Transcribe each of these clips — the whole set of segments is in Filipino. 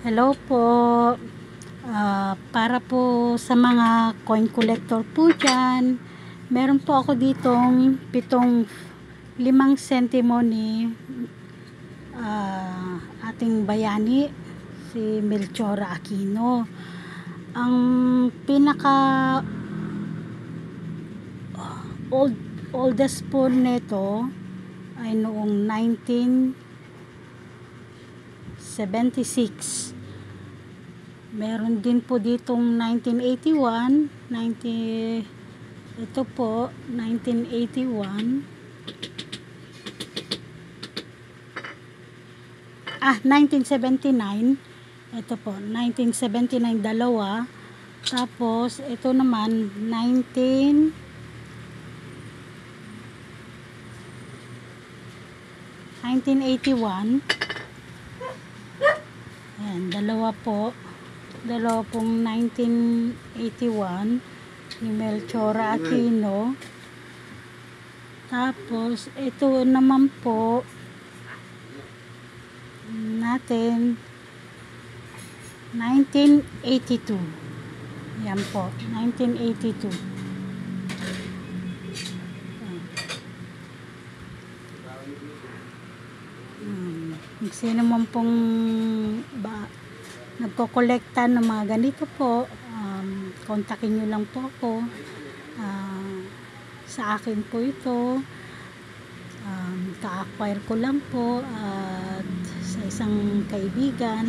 Hello po. Para po sa mga coin collector po dyan, meron po ako ditong 5 sentimo ni ating bayani, si Melchora Aquino. Ang pinaka oldest po nito ay noong 1976. Meron din po ditong 1981, ito po 1981. 1979. Ito po 1979 dalawa. Tapos ito naman 1981. Ayan, dalawa pong 1981 ni Melchora Aquino. Tapos ito naman po natin 1982. Yan po, 1982. Sino man pong nagko-kolekta ng mga ganito po, kontakin nyo lang po ako. Sa akin po ito, ka-acquire ko lang po at sa isang kaibigan.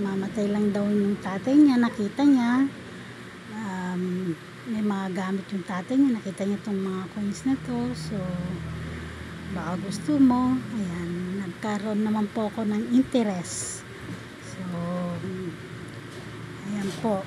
Mamatay lang daw yung tatay niya, nakita niya may mga gamit yung tatay niya, nakita niya itong mga coins na to, so baka gusto mo. Ayan, nagkaroon naman po ako ng interest, so ayan po.